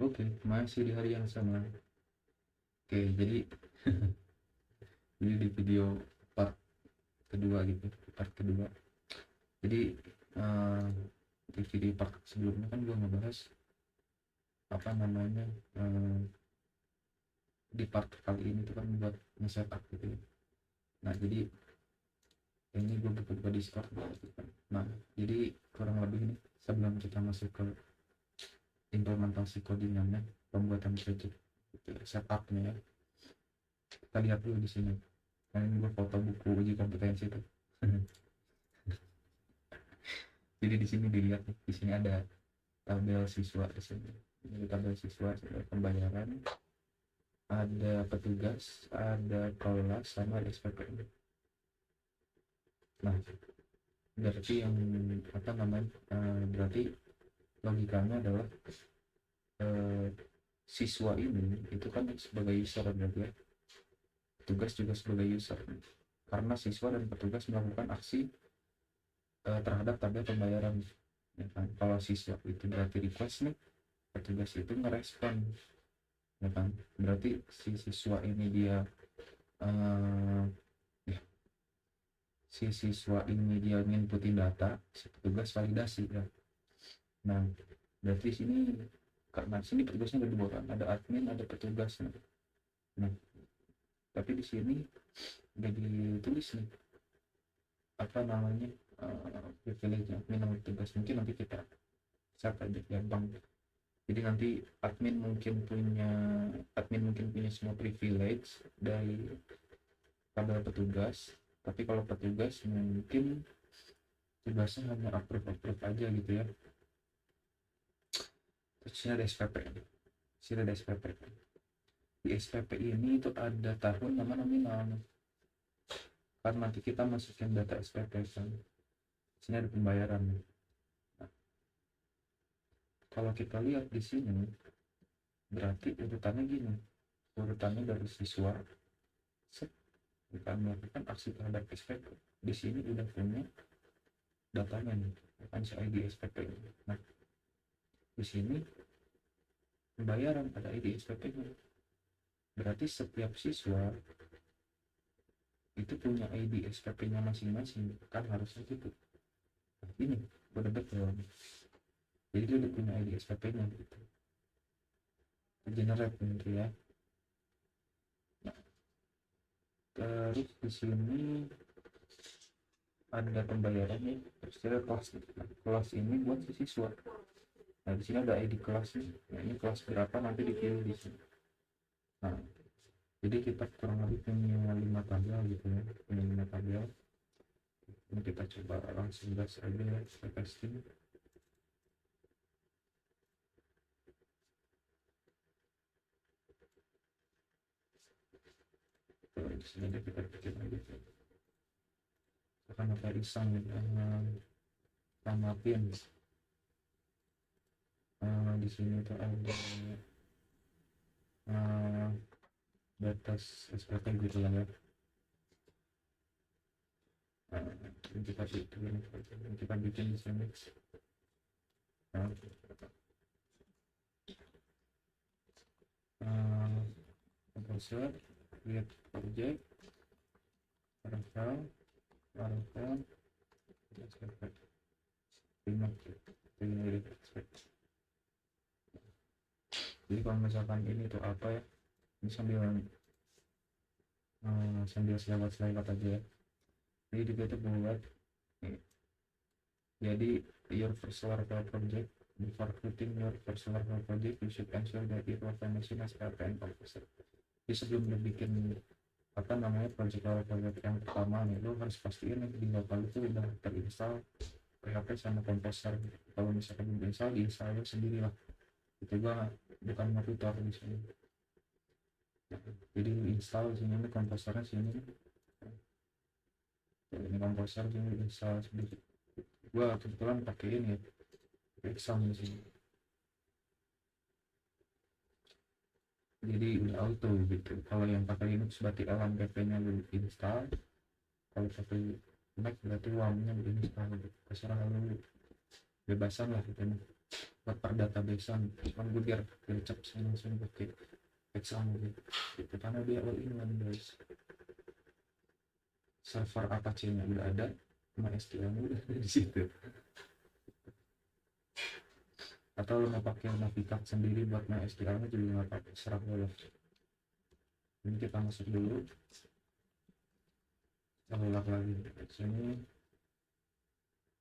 Oke, masih di hari yang sama. Oke, jadi di video part kedua gitu, part kedua. Jadi eh, di video part sebelumnya kan gue ngebahas apa namanya eh, di part kali ini tuh kan buat nge-setup gitu ya. Nah, jadi ini gue buka Discord gitu kan. Nah, jadi kurang lebih nih sebelum kita masuk ke implementasi codingannya, pembuatan project gitu, setupnya ya. Kita lihat dulu di sini. Nah, ini gue foto buku uji kompetensi tuh. Jadi di sini dilihat nih, di sini ada tabel siswa di sini. Ini tabel siswa, ada pembayaran, ada petugas, ada kelas, sama ada SPP. Nah, berarti yang apa namanya? Berarti logikanya adalah eh, siswa ini itu kan sebagai user berarti ya. Petugas juga sebagai user. Karena siswa dan petugas melakukan aksi terhadap tabel pembayaran. Ya kan? Kalau siswa itu berarti request nih, petugas itu ngerespon, ya kan? Berarti si siswa ini dia eh, ya, si siswa ini dia nginputin data, si petugas validasi ya. Nah, berarti sini karena sini petugasnya ada dua kan, ada admin, ada petugas. Nah, tapi di sini udah ditulis nih apa namanya privilege admin sama petugas. Mungkin nanti kita chat aja gampang. Jadi nanti admin mungkin punya semua privilege dari pada petugas, tapi kalau petugas mungkin tugasnya hanya approve aja gitu ya. Terus sini ada SPP, sini ada SPP. Di SPP ini itu ada tahun nama nominal, kan nanti kita masukin data SPP kan. Sini ada pembayaran. Nah, kalau kita lihat di sini berarti urutannya gini, urutannya dari siswa bukan melakukan aksi terhadap SPP. Di sini udah punya datanya nih, bukan si ID SPP. Nah, di sini pembayaran pada ID SPP-nya. Berarti setiap siswa itu punya ID SPP-nya masing-masing, kan harusnya gitu. Nah, ini udah betul. Jadi dia udah punya ID SPP-nya gitu. Generate gitu ya. Nah, terus di sini ada pembayarannya, terus ada kelas. Nah, kelas ini buat si siswa. Nah, di sini ada ID kelasnya. Nah, ini kelas berapa nanti dipilih di sini. Nah, jadi kita kurang lebih punya 5 tabel gitu ya, punya 5 tabel. Ini kita coba langsung gas aja ya, kita testing. Di sini aja kita bikin aja, akan apa iseng tamatin. Di sini tuh ada batas SPP gitu lah ya. Ini kita bikin di sini. Composer, create project, paragraph, expect, jadi kalau misalkan ini tuh apa ya, ini sambil selewat aja ya. Jadi juga tuh buat jadi your first workflow project, before creating your first workflow project you should ensure that it was mentioned as RPN composer. Jadi sebelum lu bikin apa namanya project yang pertama nih, lu harus pastiin di lokal itu udah terinstall PHP sama komposer. Kalau misalkan belum install, diinstal sendiri lah. Itu gua bukan tutor di sini. Jadi install sini ini komposernya sini. Ini komposer sini install sendiri. Gua kebetulan pakai ini exam di sini. Jadi udah auto gitu. Kalau yang pakai Linux berarti LMPP-nya lu install. Kalau pakai Mac berarti WAM-nya lu install gitu. Terserah lu, bebasan lah gitu. buat perdatabasean, cuman gue biar gercep sih langsung pakai exam gitu. Karena dia all in one guys, server Apache-nya udah ada, MySQL-nya udah ada di situ. Atau lo mau pakai Navicat sendiri buat MySQL-nya juga nggak pakai, serah lo. Ini kita masuk dulu, kita ulang lagi di sini.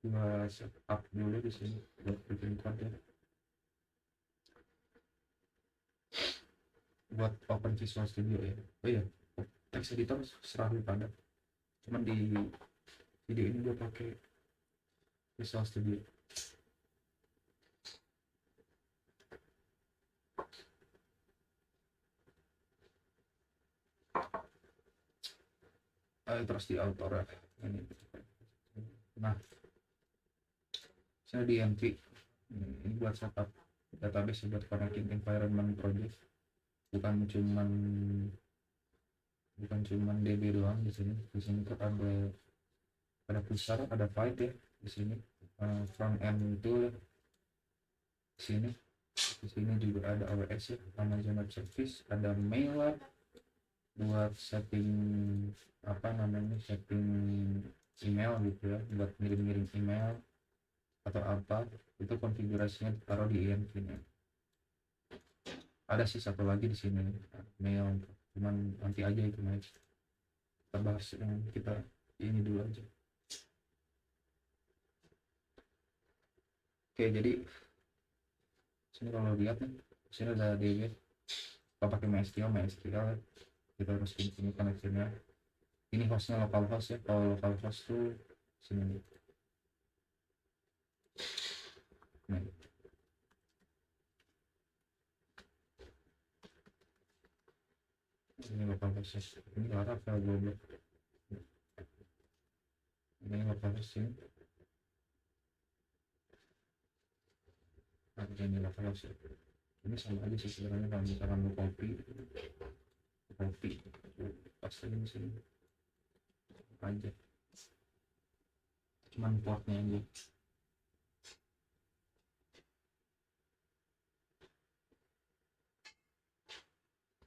Gua setup dulu di sini buat bikin code ya, buat open Visual Studio ya. Oh iya, text editor serah lu pada, cuman di video ini gue pakai Visual Studio. Terus di author ya ini. Nah, saya di entry ini buat setup database buat connecting environment project, bukan cuman DB doang di sini. Di sini tuh ada pusar, ada file ya di sini, front end itu di sini. Di sini juga ada AWS ya, Amazon Web Service, ada Mailer buat setting setting email gitu ya, buat ngirim email atau apa, itu konfigurasinya taruh di INV nya. Ada sih satu lagi di sini, mail, cuman nanti aja itu guys, kita bahas yang kita ini dulu aja. Oke, jadi sini kalau lihat nih, sini ada DB, kita pakai MySQL, kita harus ini connectionnya. Ini hostnya localhost ya, kalau localhost tuh sini nih. Nah, ini localhost, ini Laravel global, ini localhost ini. Nah, ini localhost ya. Ini sama aja sih sebenarnya, kalau misalkan mau copy pasti ini sini aja, cuman portnya aja.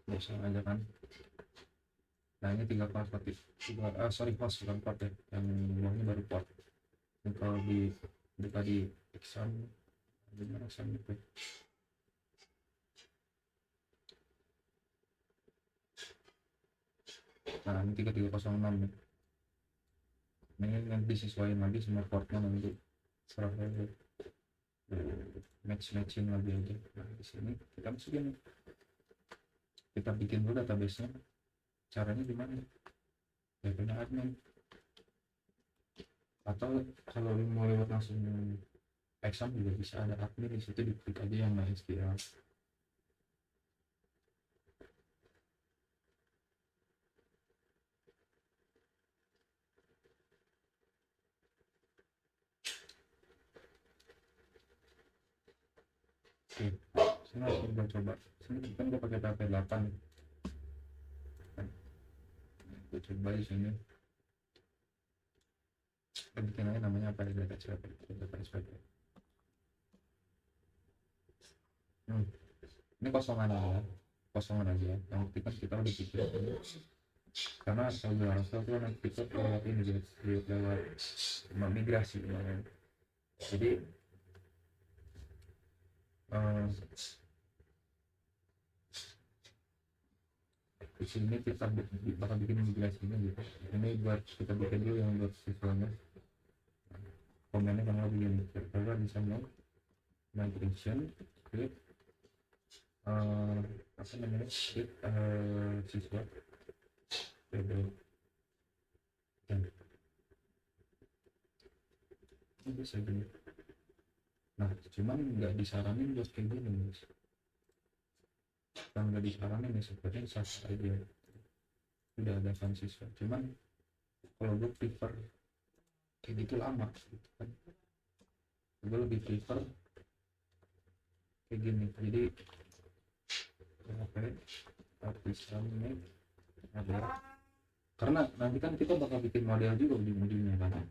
Biasa aja kan. Nah, ini 3 port, host bukan port ya, yang bawahnya baru port. Ini kalau buka di exam gimana exam itu. Nah, ini 3306 nih. Ini nanti disesuaikan lagi semua portnya, nanti serah lagi matching lagi aja. Nah, di sini kita masukin, kita bikin dulu database nya. Caranya gimana ya, punya admin, atau kalau mau lewat langsung exam juga bisa, ada admin di situ, diklik aja yang MySQL. Oke, sini langsung gue coba. Sini kan gue pakai PHP 8. Gue coba di sini. Kita bikin aja namanya apa ya, data SPP. Ini kosongan aja. Yang penting kan kita udah pikir. Karena kalau gue harus tahu nanti kita lewat ini lewat migrasi. Jadi di sini kita bakal bikin migrasinya gitu. Ini buat kita bikin dulu yang buat siswanya. Komennya bakal begini, kita bisa mau migration script script siswa ini bisa gini. Nah, cuman nggak disaranin buat kayak gini guys, kan nggak disaranin ya, sebenarnya sah aja udah ada kan siswa, cuman kalau gue prefer kayak gitu lama gitu kan, gue lebih prefer kayak gini. Jadi bisa ada, karena nanti kan kita bakal bikin model juga ujung-ujungnya kan,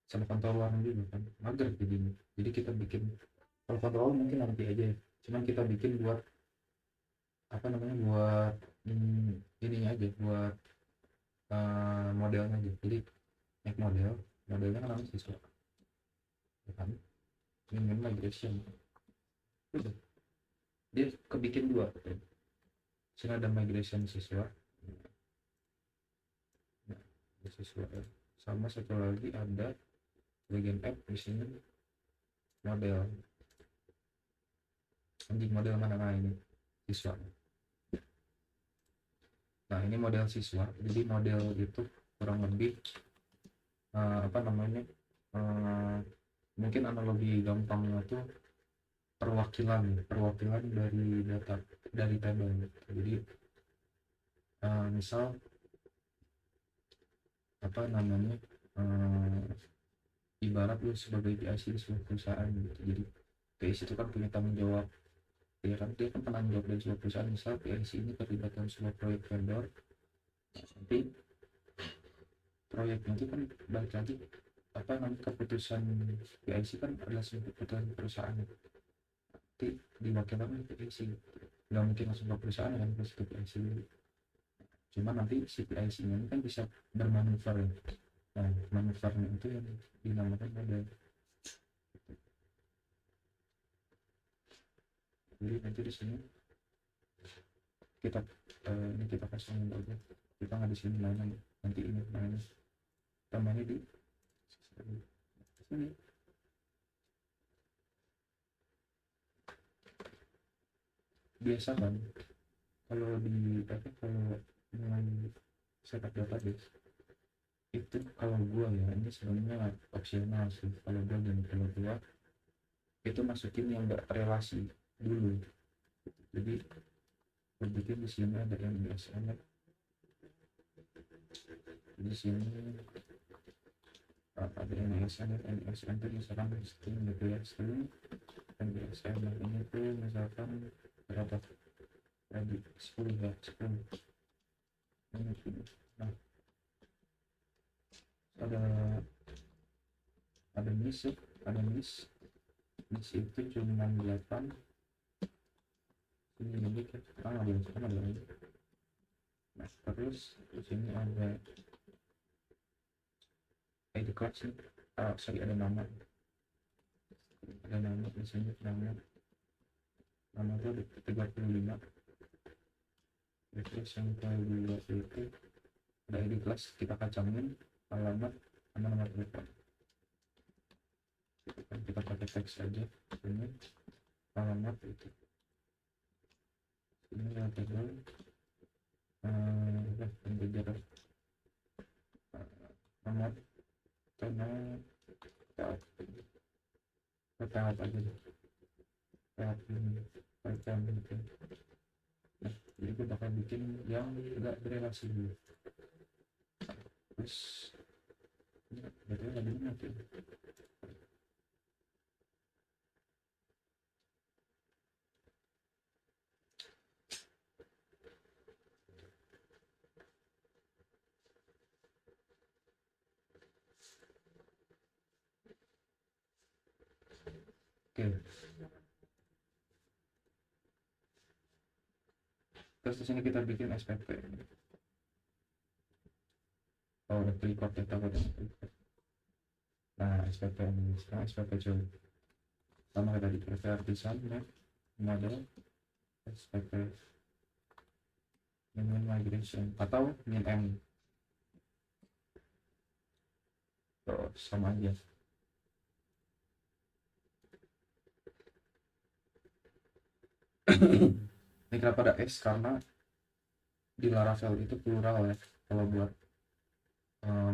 sama controller juga kan, mager kayak gini. Jadi kita bikin Kalau kontrol mungkin nanti aja ya. Cuman kita bikin buat apa namanya, buat ininya aja, buat modelnya aja. Jadi naik modelnya kan namanya siswa, ya kan, ingin migration, udah dia kebikin dua. Sini ada migration siswa, nah, siswa sama satu lagi ada bagian app di sini model, anjing model mana, nah ini siswa. Nah ini model siswa, jadi model itu kurang lebih apa namanya, uh, mungkin analogi gampangnya tuh perwakilan dari data, dari tabel gitu. Jadi misal apa namanya, ibarat lu sebagai PIC di sebuah perusahaan gitu. Jadi PIC itu kan punya tanggung jawab, ya kan, dia kan penanggung jawab dari sebuah perusahaan. Misal PIC ini terlibat dalam sebuah proyek vendor, nanti proyeknya itu kan balik lagi, apa namanya, keputusan PIC kan adalah sebuah keputusan perusahaan, nanti diwakilkan oleh PIC. Nggak mungkin langsung ke perusahaan kan, terus ke PIC. Cuma nanti si PIC ini kan bisa bermanuver. Nah manuvernya itu yang dinamakan model. Jadi nanti di sini kita ini kita kasih aja, kita nggak di sini mainan, nanti ini mainnya kita mainnya di sini. Biasa kan kalau di apa, kalau mulai setup database itu, kalau gua ya ini sebenarnya opsional sih, kalau gua, dan kalau gua itu masukin yang enggak relasi dulu. Jadi gua bikin di sini ada MSN, di sini ada MSN itu misalkan string gitu ya, string MSN ini tuh misalkan berapa tadi, 10 ya, 10 ini. Nah ada miss itu cuma 8 ini lebih kan, ada ini. Nah terus di sini ada ID class nih, sorry, ada nama di sini, nama itu ada 35. Terus yang kedua itu ada ID class, kita kacangin alamat sama nomor telepon. Kita pakai teks aja, ini alamat itu, ini yang kedua integer nomor karena kita apa aja gitu. Nah jadi gue bakal bikin yang enggak berelasi dulu. Terus berarti lagi nanti oke. Terus di sini kita bikin SPP. Oh udah klik ya, takut ya. Nah SPP ini sekarang SPP coba sama kayak tadi, SPP artisan ya, model SPP min migration atau min m, oh, sama aja. Ini kenapa ada S, karena di Laravel itu plural ya, kalau buat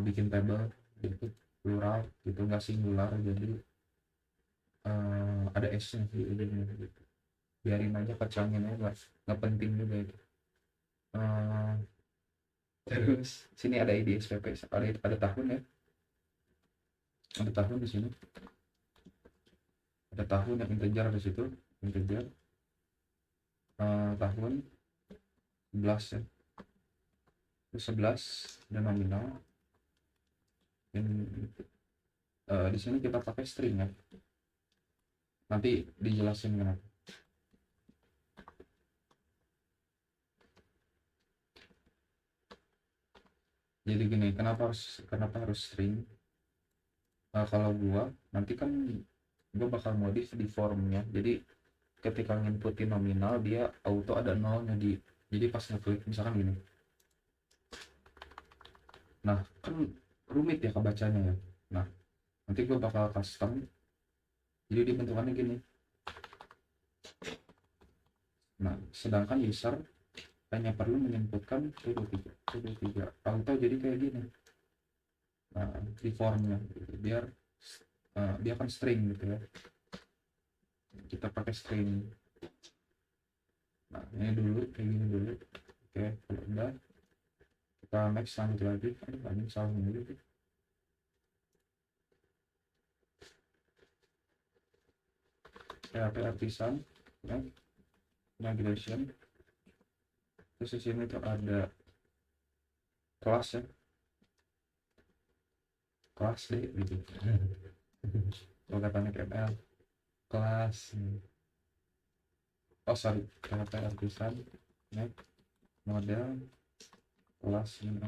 bikin table itu plural gitu, nggak singular, jadi ada S nya di ujungnya gitu. Biarin aja, kacangin aja, nggak penting juga itu. Terus sini ada ID SPP, ada tahun ya, ada tahun di sini, ada tahun yang integer di situ, integer tahun 11 ya, terus 11 dan nominal. Dan di sini kita pakai string ya, Nanti dijelasin kenapa. Jadi gini, kenapa harus string? Nah, kalau gua nanti kan gua bakal modif di formnya. Jadi ketika nginputin nominal dia auto ada nolnya jadi pas ngeklik misalkan gini. Nah, kan rumit ya kebacanya ya. Nah, nanti gua bakal custom. Jadi dia bentukannya gini. Nah, sedangkan user hanya perlu menginputkan 23 auto jadi kayak gini. Nah, di formnya gitu. Biar dia kan string gitu ya, kita pakai string. Nah, ini dulu kayak gini dulu. Oke, kalau udah kita next lanjut lagi. Aduh, salah dulu. PHP artisan ya, migration. Terus di sini tuh ada kelas ya, kelas D gitu. Kalau katanya KML kelas, oh sorry, PHP artisan ya, model kelas ini.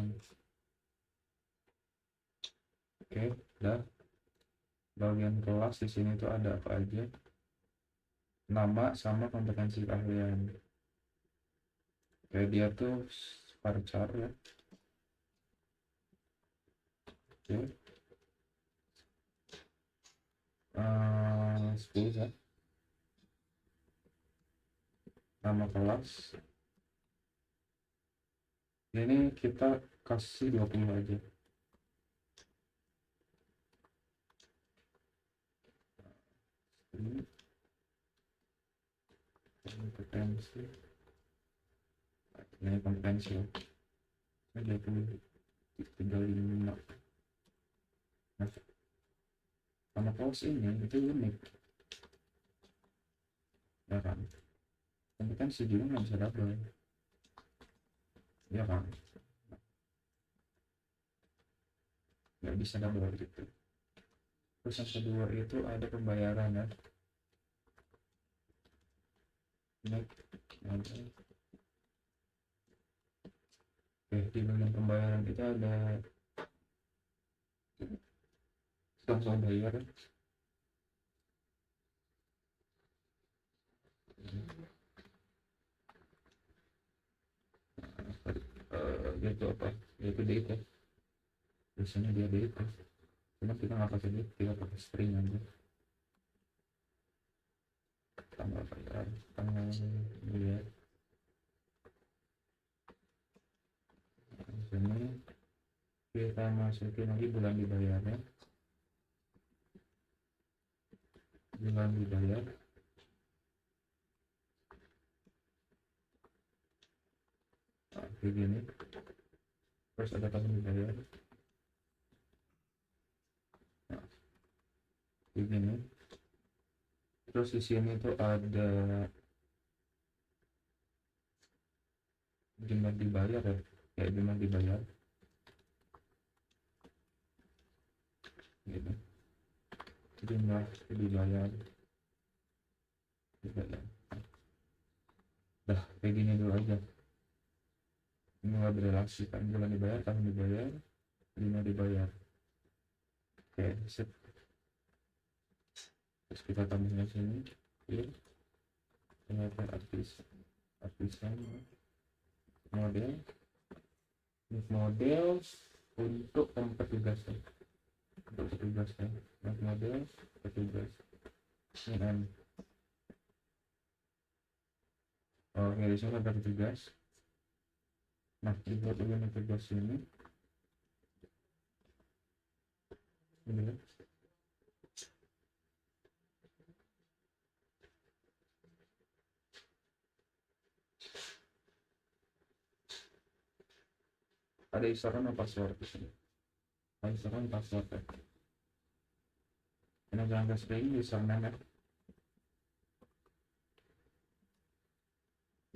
Oke, udah. Bagian kelas di sini tuh ada apa aja? Nama sama kompetensi keahlian. Kayak dia tuh varchar ya. Oke. 10 ya. Nama kelas. Ini kita kasih 20 aja. Ini kompetensi. Ini kompetensi ya. Ini 35. Nah, nama kelas ini itu unik. Ya kan? Kompetensi juga nggak bisa double. Ya kan? Nggak bisa double gitu. Terus yang kedua itu ada pembayaran ya. Ini ada. Oke, di bagian pembayaran kita ada soal bayar. Yaitu apa? Yaitu DP. Biasanya dia DP. Cuma kita nggak pakai DP, kita pakai string aja. Tanggal bayar, tanggal bayar. Di sini kita masukin lagi bulan dibayarnya. Bulan dibayar. Nah, kayak gini. Terus ada tahun dibayar. Nah, kayak gini. Terus di sini tuh ada jumlah dibayar ya, kayak jumlah dibayar. Gitu. Jumlah dibayar. Dah, kayak gini dulu aja. Ini nggak berrelasi kan, bulan dibayar, tahun dibayar, jumlah dibayar. Oke, sip. Terus kita tambahnya sini, ya. Ternyata artisan model untuk petugasnya, model petugas ini. Oke, di sini ada petugas. Nah, dibuat dengan petugas ini ya. Ada username dan password di sini. Ada username dan password ya. Ini jangan ke string username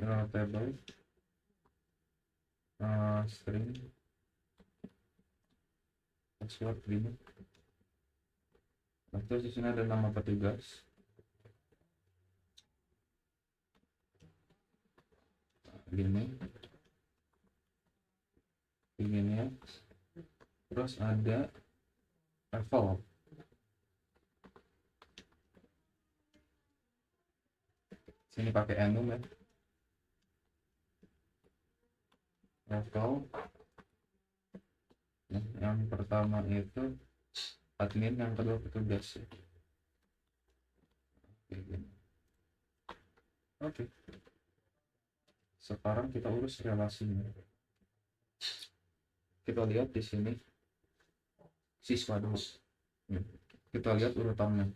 ya. Table string password gini. Nah, terus di sini ada nama petugas. gini ya, terus ada level. Sini pakai enum ya, level. Nah, yang pertama itu admin, yang kedua petugas ya. Oke. Sekarang kita urus relasinya. Kita lihat di sini siswa dulu. Kita lihat urutannya.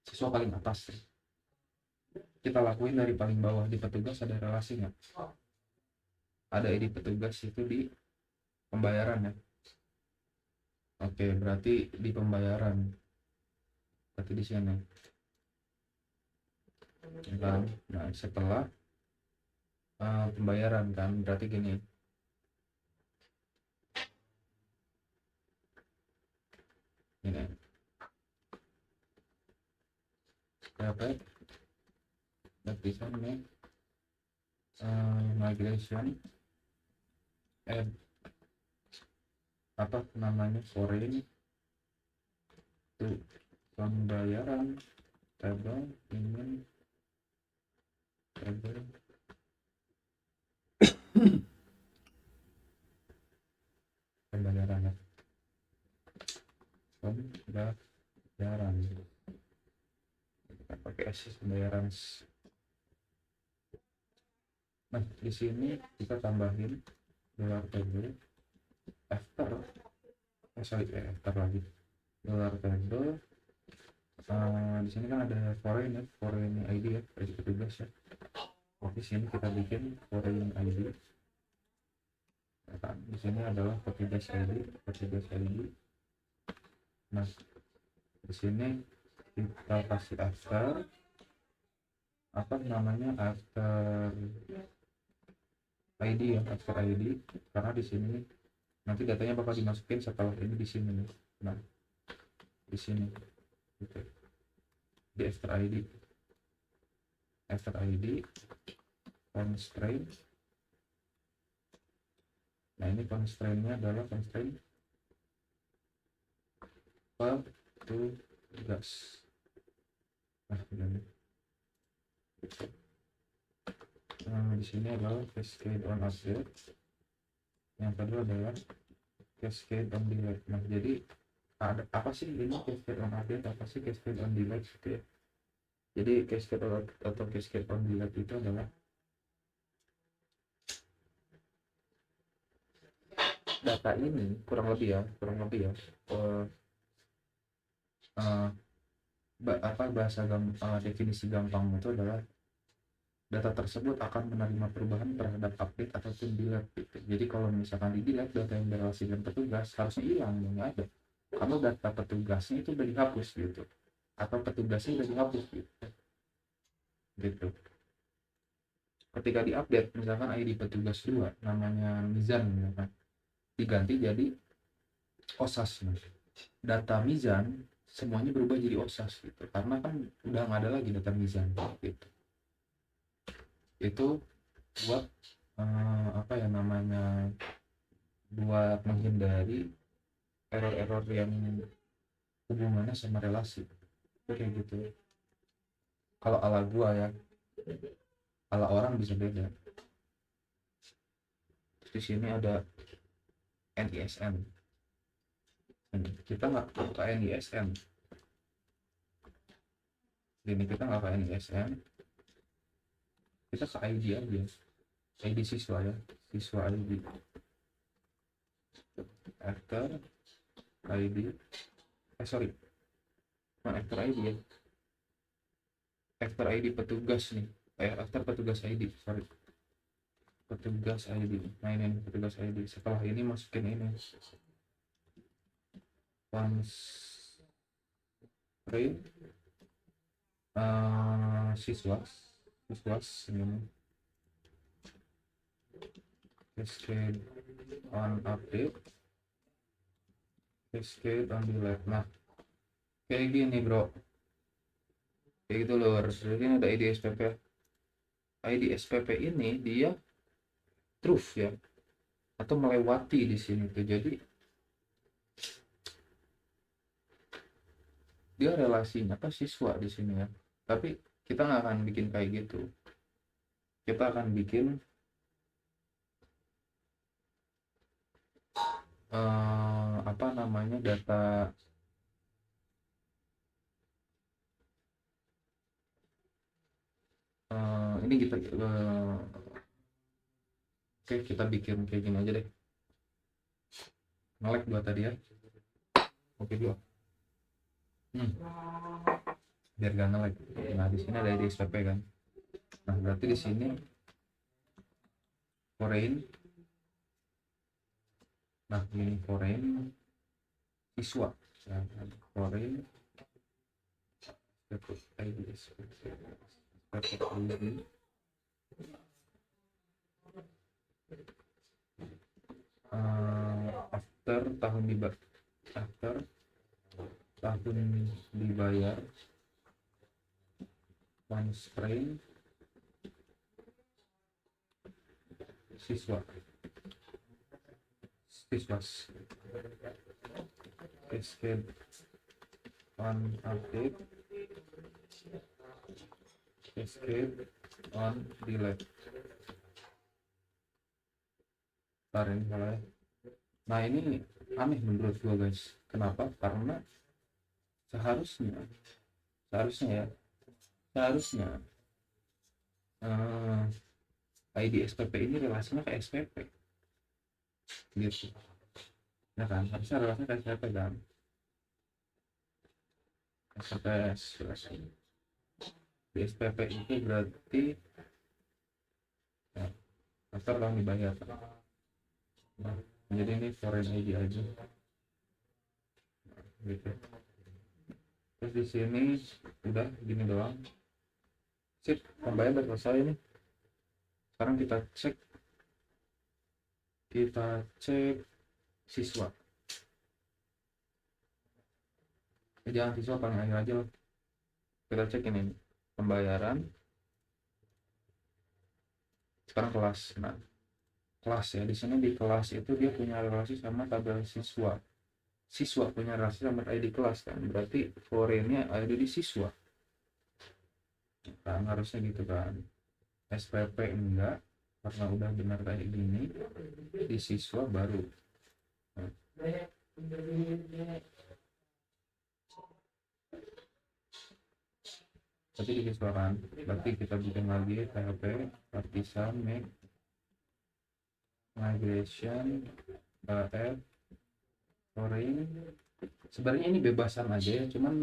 Siswa paling atas. Kita lakuin dari paling bawah. Di petugas ada relasi nggak? Ada ID petugas itu di pembayaran ya. Oke, berarti di pembayaran. Berarti di sini. Kan? Nah, setelah pembayaran kan, berarti gini. Ini. Berapa? Berarti sana migration add apa namanya, foreign to pembayaran table ingin table pembayaran ya, pembayaran kita pakai asis pembayaran. Nah, di sini kita tambahin dolar table after after lagi dolar table. Di sini kan ada foreign ya, foreign ID ya, ID petugas ya. Oke, sini kita bikin foreign ID. Nah, di sini adalah petugas ID. Nah, di sini kita kasih after apa namanya, after ID ya, after ID, karena di sini nanti datanya bakal dimasukin setelah ini di sini nih. Nah, di sini gitu. Di after ID constraint. Nah, ini constraintnya adalah constraint petugas. Nah, ini. Di sini adalah cascade on update. Yang kedua adalah cascade on delete. Nah, jadi ada apa sih ini cascade on update, apa sih cascade on delete gitu ya. Jadi cascade atau cascade on delete itu adalah data ini kurang lebih ya definisi gampang itu adalah data tersebut akan menerima perubahan terhadap update ataupun delete gitu. Jadi kalau misalkan di delete, data yang berrelasi dengan petugas harusnya hilang, nggak ada, karena data petugasnya itu udah dihapus gitu, atau petugasnya udah dihapus gitu. Ketika diupdate, misalkan ID petugas 2 namanya Mizan misalkan, diganti jadi OSAS, data Mizan semuanya berubah jadi OSAS gitu, karena kan udah nggak ada lagi data Mizan gitu. Itu buat apa ya namanya, buat menghindari error-error yang hubungannya sama relasi itu kayak gitu. Kalau ala gua ya, ala orang bisa beda. Terus di sini ada NISN. Kita nggak ke NISN. Ini kita nggak ke NISN. Kita ke ID aja. ID siswa ya, siswa ID. After ID. Sorry. Bukan after ID ya. After ID petugas nih. After petugas ID, sorry. Petugas ID. Nah, ini petugas ID. Setelah ini masukin ini. Constraint siswa ini. Cascade on update, cascade on delete. Nah, kayak gini bro, kayak gitu loh. Harus ini ada ID SPP, ID SPP ini dia truth ya, atau melewati di sini tuh. Jadi dia relasinya apa siswa di sini ya. Tapi kita nggak akan bikin kayak gitu. Kita akan bikin apa namanya, data ini kita oke, kita bikin kayak gini aja deh. Nge-lag dua tadi ya. Oke dua. Biar gak nge-lag. Nah di sini ada ID SPP kan. Nah berarti di sini foreign. Nah ini foreign siswa. Ya, foreign ID SPP ID after tahun dibayar constraint siswas escape on update escape on delete. Tarik salah ya. Nah ini aneh menurut gua guys. Kenapa? Karena seharusnya ID SPP ini relasinya ke SPP gitu ya kan, harusnya relasinya ke SPP kan. SPPS di SPP itu berarti ya, after tahun dibayar. Nah, jadi ini foreign ID aja gitu. Terus di sini udah gini doang. Sip, pembayaran udah selesai nih. Sekarang kita cek siswa. Jangan siswa, paling akhir aja loh. Kita cek ini pembayaran. Sekarang kelas. Nah, kelas ya, di sini di kelas itu dia punya relasi sama tabel siswa. Siswa punya relasi sama ID kelas kan, berarti foreignnya ada di siswa kan, harusnya gitu kan. SPP enggak, karena udah benar kayak gini, di siswa baru. Nah. Tapi di siswa kan, berarti kita bikin lagi PHP partition make migration f foreign. Sebenarnya ini bebasan aja ya, cuman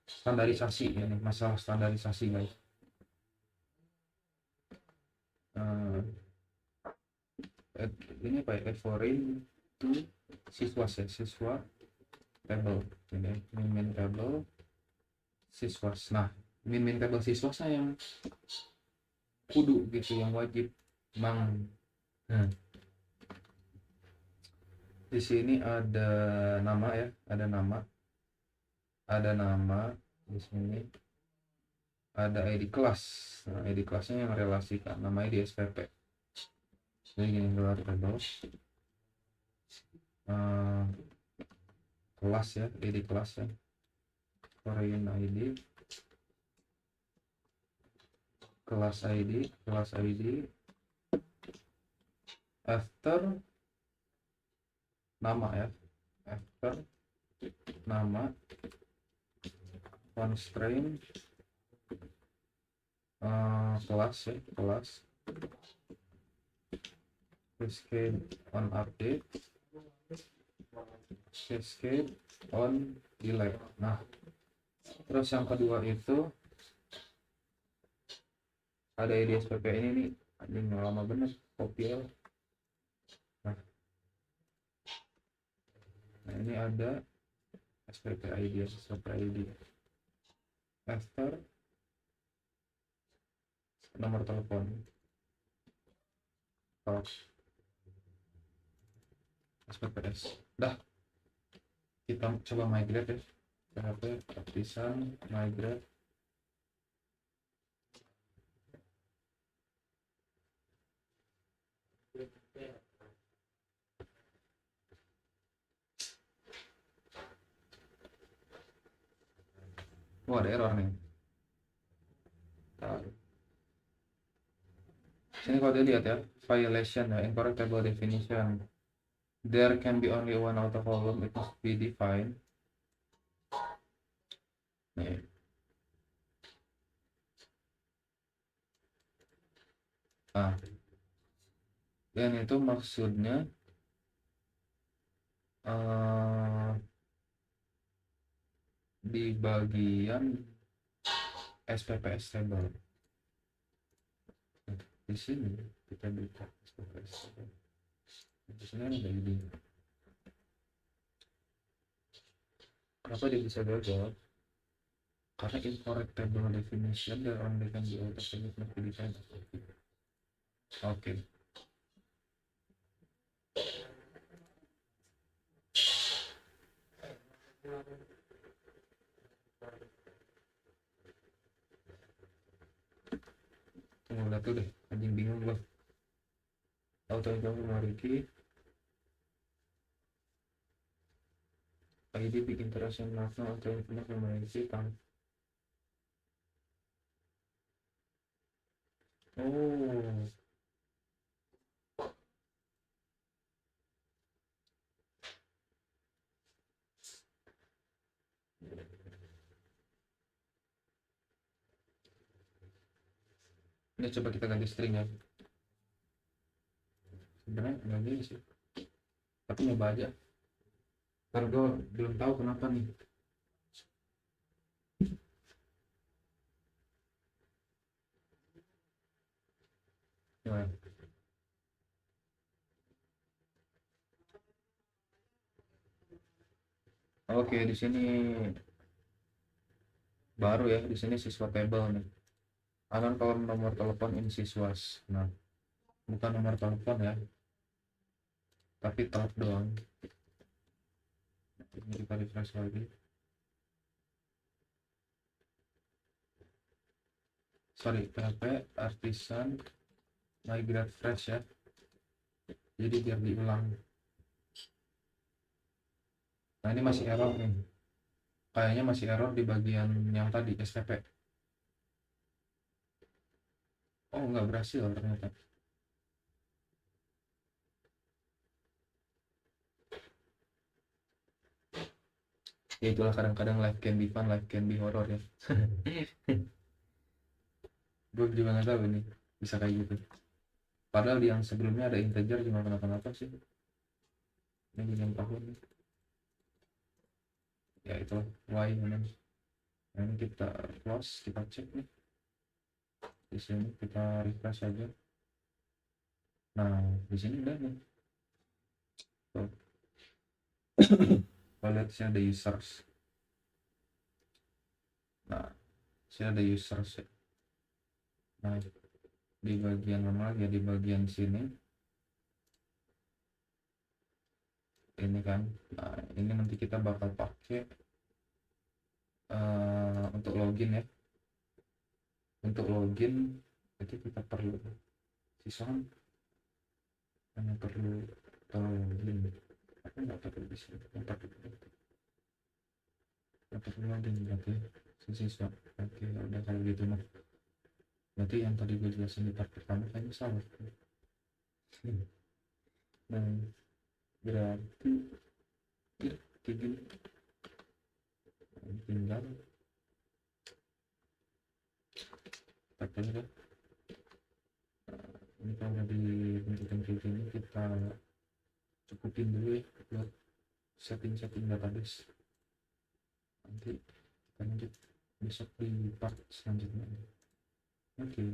standarisasi ya nih, masalah standarisasi guys. Ini apa ya, foreign to siswa table ini min table siswas. Nah min table siswasnya yang kudu gitu, yang wajib mang. Di sini ada nama ya, ada nama di sini, ada ID kelas. Nah, ID kelasnya yang relasikan nama ID SPP. Jadi gini, gelar table kelas ya, ID kelas ya, foreign ID kelas ID after nama ya, after nama constraint kelas ya, kelas escape on update escape on delete. Nah terus yang kedua itu ada ID SPP ini nih, anjing lama bener copy ya. Nah ini ada SPP ID after nomor telepon. SPPS. Dah, kita coba migrate ya. PHP partition migrate Wah, ada error nih. Nah, sini kalau dilihat ya, violation ya, incorrect table definition. There can be only one auto column, it must be defined. Nih. Ah, dan itu maksudnya di bagian SPPS table. Di sini kita buka SPPS table. Di sini ada ini. Kenapa dia bisa gagal? Karena incorrect table definition dan only can be auto select must be defined. Oke. Tunggu lihat tuh deh, anjing bingung gua. Auto jauh Mariki. ID big interaction national auto information Mariki tang. Oh. Ini coba kita ganti string ya. Sebenarnya nggak gini sih. Tapi nyoba aja. Karena gue belum tahu kenapa nih. Nah. Oke, di sini baru ya, di sini siswa table nih. Akan kalau nomor telepon in siswas. Nah, bukan nomor telepon ya, tapi telat doang. Ini kita refresh lagi. Sorry, PHP artisan migrate fresh ya. Jadi biar diulang. Nah, ini masih error nih. Kayaknya masih error di bagian yang tadi STP. Oh, nggak berhasil ternyata. Ya itulah kadang-kadang life can be fun, life can be horror ya. Gue juga nggak tahu ini bisa kayak gitu. Padahal di yang sebelumnya ada integer cuma kenapa-napa sih. Ini yang tahun. Ya itu y memang. Nah, ini kita close, kita cek nih. Di sini kita refresh aja. Nah, di sini udah nih. Tuh. Kita lihat sini ada users. Nah, sini ada users ya. Nah, di bagian mana ya, di bagian sini ini kan. Nah, ini nanti kita bakal pakai untuk login ya. Untuk login itu kita perlu sisaan hanya perlu login. Aku nggak perlu di sini, nggak perlu login berarti siswa. Oke, udah kalau gitu mah. Berarti yang tadi gue jelasin di part pertama kayaknya salah. Nah, berarti kayak gini. Tinggal pakai kan. Ini kalau dibentukkan kayak gini kita cukupin dulu ya buat setting database. Nanti kita lanjut besok di part selanjutnya. Oke.